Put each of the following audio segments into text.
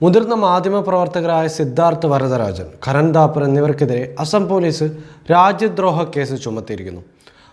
മുതിർന്ന മാധ്യമപ്രവർത്തകരായ സിദ്ധാർത്ഥ് വരദരാജൻ, കരൺ താപ്പർ എന്നിവർക്കെതിരെ അസം പോലീസ് രാജ്യദ്രോഹ case ചുമത്തിയിരിക്കുന്നു.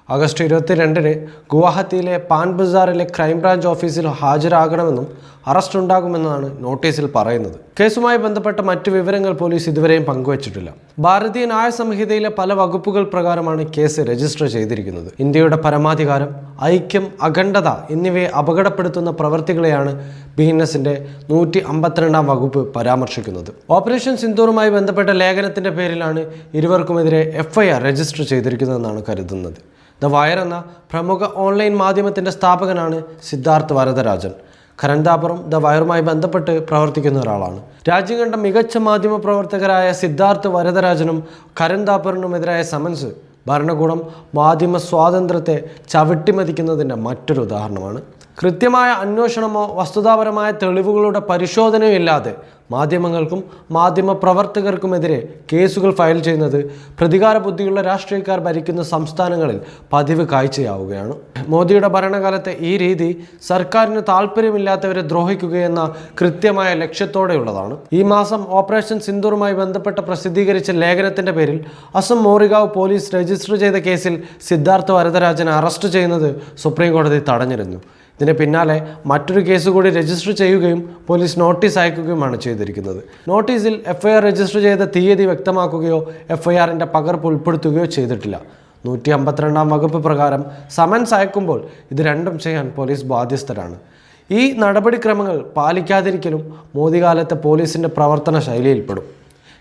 August 22-ന് ഗുവാഹത്തിയിലെ pan ബസാറിലെ crime branch ഓഫീസിൽ ഹാജരാകണമെന്നും അറസ്റ്റ് ഉണ്ടാകുമെന്നാണ് നോട്ടീസിൽ പറയുന്നത്. കേസുമായി ബന്ധപ്പെട്ട മറ്റു വിവരങ്ങൾ പോലീസ് ഇതുവരെയും പങ്കുവച്ചിട്ടില്ല. ഭാരതീയ ന്യായ സംഹിതയിലെ പല വകുപ്പുകൾ പ്രകാരമാണ് കേസ് രജിസ്റ്റർ ചെയ്തിരിക്കുന്നത്. ഇന്ത്യയുടെ പരമാധികാരം, ഐക്യം, അഖണ്ഡത എന്നിവയെ അപകടപ്പെടുത്തുന്ന പ്രവൃത്തികളെയാണ് BNSന്റെ 152-ാം വകുപ്പ് പരാമർശിക്കുന്നത്. ഓപ്പറേഷൻ സിന്ദൂറുമായി ബന്ധപ്പെട്ട ലേഖനത്തിന്റെ പേരിലാണ് ഇരുവർക്കുമെതിരെ FIR രജിസ്റ്റർ ചെയ്തിരിക്കുന്നതെന്നാണ് കരുതുന്നത്. ദ വയർ എന്ന പ്രമുഖ ഓൺലൈൻ മാധ്യമത്തിന്റെ സ്ഥാപകനാണ് സിദ്ധാർത്ഥ് വരദരാജൻ. കരൺ താപ്പറും ദ വയറുമായി ബന്ധപ്പെട്ട് പ്രവർത്തിക്കുന്ന ഒരാളാണ്. രാജ്യം കണ്ട മികച്ച മാധ്യമ പ്രവർത്തകരായ സിദ്ധാർത്ഥ് വരദരാജനും കരൺ താപ്പറിനുമെതിരായ സമൻസ് ഭരണകൂടം മാധ്യമ സ്വാതന്ത്ര്യത്തെ ചവിട്ടിമതിക്കുന്നതിൻ്റെ മറ്റൊരു ഉദാഹരണമാണ്. കൃത്യമായ അന്വേഷണമോ വസ്തുതാപരമായ തെളിവുകളുടെ പരിശോധനയോ ഇല്ലാതെ മാധ്യമങ്ങൾക്കും മാധ്യമ പ്രവർത്തകർക്കുമെതിരെ കേസുകൾ ഫയൽ ചെയ്യുന്നത് പ്രതികാര ബുദ്ധിയുള്ള രാഷ്ട്രീയക്കാർ ഭരിക്കുന്ന സംസ്ഥാനങ്ങളിൽ പതിവ് കാഴ്ചയാവുകയാണ്. മോദിയുടെ ഭരണകാലത്തെ ഈ രീതി സർക്കാരിന് താല്പര്യമില്ലാത്തവരെ ദ്രോഹിക്കുകയെന്ന കൃത്യമായ ലക്ഷ്യത്തോടെയുള്ളതാണ്. ഈ മാസം ഓപ്പറേഷൻ സിന്ദൂറുമായി ബന്ധപ്പെട്ട് പ്രസിദ്ധീകരിച്ച ലേഖനത്തിന്റെ പേരിൽ അസം മോറിഗാവ് പോലീസ് രജിസ്റ്റർ ചെയ്ത കേസിൽ സിദ്ധാർത്ഥ് വരദരാജനെ അറസ്റ്റ് ചെയ്യുന്നത് സുപ്രീം കോടതി തടഞ്ഞിരുന്നു. ഇതിന് പിന്നാലെ മറ്റൊരു കേസ് കൂടി രജിസ്റ്റർ ചെയ്യുകയും പോലീസ് നോട്ടീസ് അയക്കുകയുമാണ് ചെയ്തിരിക്കുന്നത്. നോട്ടീസിൽ FIR രജിസ്റ്റർ ചെയ്ത തീയതി വ്യക്തമാക്കുകയോ FIRന്റെ പകർപ്പ് ഉൾപ്പെടുത്തുകയോ ചെയ്തിട്ടില്ല. 152-ാം വകുപ്പ് പ്രകാരം സമൻസ് അയക്കുമ്പോൾ ഇത് രണ്ടും ചെയ്യാൻ പോലീസ് ബാധ്യസ്ഥരാണ്. ഈ നടപടിക്രമങ്ങൾ പാലിക്കാതിരിക്കലും മോദി കാലത്തെ പോലീസിന്റെ പ്രവർത്തന ശൈലിയിൽപ്പെടും.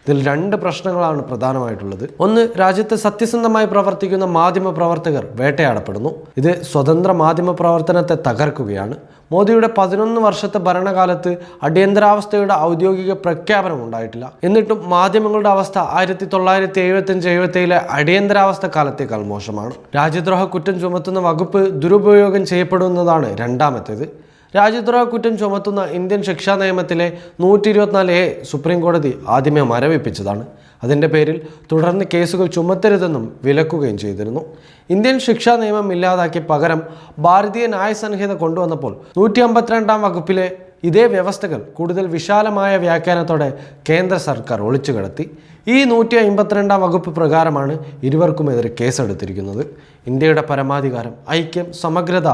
ഇതിൽ രണ്ട് പ്രശ്നങ്ങളാണ് പ്രധാനമായിട്ടുള്ളത്. ഒന്ന്, രാജ്യത്ത് സത്യസന്ധമായി പ്രവർത്തിക്കുന്ന മാധ്യമ പ്രവർത്തകർ വേട്ടയാടപ്പെടുന്നു. ഇത് സ്വതന്ത്ര മാധ്യമ പ്രവർത്തനത്തെ തകർക്കുകയാണ്. മോദിയുടെ 11 വർഷത്തെ ഭരണകാലത്ത് അടിയന്തരാവസ്ഥയുടെ ഔദ്യോഗിക പ്രഖ്യാപനം ഉണ്ടായിട്ടില്ല. എന്നിട്ടും മാധ്യമങ്ങളുടെ അവസ്ഥ 1975-77 അടിയന്തരാവസ്ഥ കാലത്തേക്കാൾ മോശമാണ്. രാജ്യദ്രോഹ കുറ്റം ചുമത്തുന്ന വകുപ്പ് ദുരുപയോഗം ചെയ്യപ്പെടുന്നതാണ് രണ്ടാമത്തേത്. രാജ്യദ്രോഹ കുറ്റം ചുമത്തുന്ന ഇന്ത്യൻ ശിക്ഷാ നിയമത്തിലെ 124A സുപ്രീം കോടതി ആദ്യമേ മരവിപ്പിച്ചതാണ്. അതിൻ്റെ പേരിൽ തുടർന്ന് കേസുകൾ ചുമത്തരുതെന്നും വിലക്കുകയും ചെയ്തിരുന്നു. ഇന്ത്യൻ ശിക്ഷാ നിയമം ഇല്ലാതാക്കി പകരം ഭാരതീയ ന്യായ സംഹിത കൊണ്ടുവന്നപ്പോൾ 152-ാം വകുപ്പിലെ ഇതേ വ്യവസ്ഥകൾ കൂടുതൽ വിശാലമായ വ്യാഖ്യാനത്തോടെ കേന്ദ്ര സർക്കാർ ഒളിച്ചു കടത്തി. ഈ 152-ാം വകുപ്പ് പ്രകാരമാണ് ഇരുവർക്കുമെതിരെ കേസെടുത്തിരിക്കുന്നത്. ഇന്ത്യയുടെ പരമാധികാരം, ഐക്യം, സമഗ്രത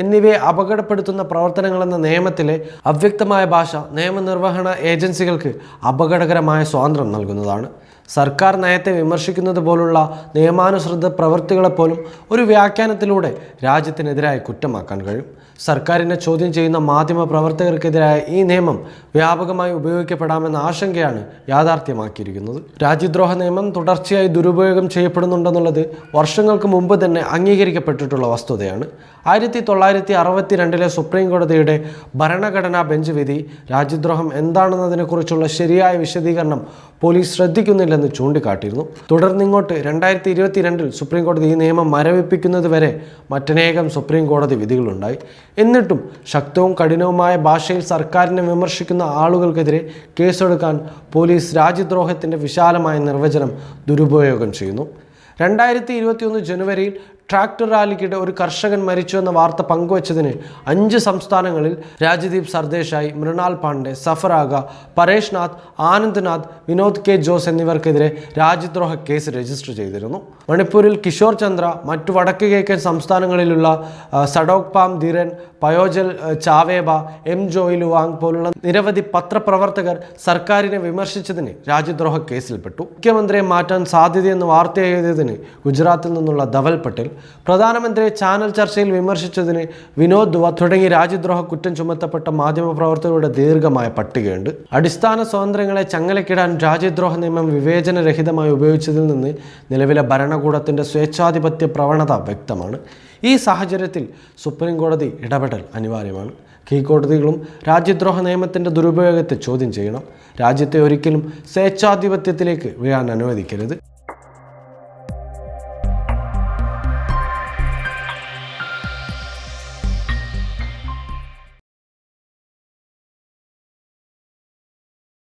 എന്നിവയെ അപകടപ്പെടുത്തുന്ന പ്രവർത്തനങ്ങളെന്ന നിയമത്തിലെ അവ്യക്തമായ ഭാഷ നിയമനിർവഹണ ഏജൻസികൾക്ക് അപകടകരമായ സ്വാതന്ത്ര്യം നൽകുന്നതാണ്. സർക്കാർ നയത്തെ വിമർശിക്കുന്നത് പോലുള്ള നിയമാനുസൃത പ്രവൃത്തികളെപ്പോലും ഒരു വ്യാഖ്യാനത്തിലൂടെ രാജ്യത്തിനെതിരായി കുറ്റമാക്കാൻ കഴിയും. സർക്കാരിനെ ചോദ്യം ചെയ്യുന്ന മാധ്യമ പ്രവർത്തകർക്കെതിരായ ഈ നിയമം വ്യാപകമായി ഉപയോഗിക്കപ്പെടാമെന്ന ആശങ്കയാണ് യാഥാർത്ഥ്യമാക്കിയിരിക്കുന്നത്. രാജ്യദ്രോഹ നിയമം തുടർച്ചയായി ദുരുപയോഗം ചെയ്യപ്പെടുന്നുണ്ടെന്നുള്ളത് വർഷങ്ങൾക്ക് മുമ്പ് തന്നെ അംഗീകരിക്കപ്പെട്ടിട്ടുള്ള വസ്തുതയാണ്. 1962 സുപ്രീം കോടതിയുടെ ഭരണഘടനാ ബെഞ്ച് വിധി രാജ്യദ്രോഹം എന്താണെന്നതിനെക്കുറിച്ചുള്ള ശരിയായ വിശദീകരണം പോലീസ് ശ്രദ്ധിക്കുന്നില്ലെന്ന് ചൂണ്ടിക്കാട്ടിയിരുന്നു. തുടർന്നിങ്ങോട്ട് 2022 സുപ്രീം കോടതി ഈ നിയമം മരവിപ്പിക്കുന്നത് വരെ മറ്റനേകം സുപ്രീം കോടതി വിധികളുണ്ടായി. എന്നിട്ടും ശക്തവും കഠിനവുമായ ഭാഷയിൽ സർക്കാരിനെ വിമർശിക്കുന്ന ആളുകൾക്കെതിരെ കേസെടുക്കാൻ പോലീസ് രാജ്യദ്രോഹത്തിൻ്റെ വിശാലമായ നിർവചനം ദുരുപയോഗം ചെയ്യുന്നു. 2021 ജനുവരിയിൽ ട്രാക്ടർ റാലിക്കിടെ ഒരു കർഷകൻ മരിച്ചു എന്ന വാർത്ത പങ്കുവച്ചതിന് 5 സംസ്ഥാനങ്ങളിൽ രാജ്ദീപ് സർദേശായി, മൃണാൽ പാണ്ഡെ, സഫർ ആഗ, പരേഷ് നാഥ്, ആനന്ദ് നാഥ്, വിനോദ് K. ജോസ് എന്നിവർക്കെതിരെ രാജ്യദ്രോഹ കേസ് രജിസ്റ്റർ ചെയ്തിരുന്നു. മണിപ്പൂരിൽ കിഷോർ ചന്ദ്ര, മറ്റു വടക്ക് കിഴക്കൻ സംസ്ഥാനങ്ങളിലുള്ള സഡോക്പാം ധിരൻ, പയോജൽ ചാവേബ, M. ജോയ് ലുവാങ് പോലുള്ള നിരവധി പത്രപ്രവർത്തകർ സർക്കാരിനെ വിമർശിച്ചതിന് രാജ്യദ്രോഹ കേസിൽപ്പെട്ടു. മുഖ്യമന്ത്രിയെ മാറ്റാൻ സാധ്യതയെന്ന് വാർത്ത എഴുതിയതിന് ഗുജറാത്തിൽ നിന്നുള്ള ധവൽ പട്ടേൽ, പ്രധാനമന്ത്രിയെ ചാനൽ ചർച്ചയിൽ വിമർശിച്ചതിന് വിനോദ് ദുവ തുടങ്ങി രാജ്യദ്രോഹ കുറ്റം ചുമത്തപ്പെട്ട മാധ്യമപ്രവർത്തകരുടെ ദീർഘമായ പട്ടികയുണ്ട്. അടിസ്ഥാന സ്വാതന്ത്ര്യങ്ങളെ ചങ്ങലക്കിടാൻ രാജ്യദ്രോഹ നിയമം വിവേചനരഹിതമായി ഉപയോഗിച്ചതിൽ നിന്ന് നിലവിലെ ഭരണകൂടത്തിൻ്റെ സ്വേച്ഛാധിപത്യ പ്രവണത വ്യക്തമാണ്. ഈ സാഹചര്യത്തിൽ സുപ്രീം കോടതി ഇടപെടൽ അനിവാര്യമാണ്. കീഴ്ക്കോടതികളും രാജ്യദ്രോഹ നിയമത്തിൻ്റെ ദുരുപയോഗത്തെ ചോദ്യം ചെയ്യണം. രാജ്യത്തെ ഒരിക്കലും സ്വേച്ഛാധിപത്യത്തിലേക്ക് വീഴാൻ അനുവദിക്കരുത്.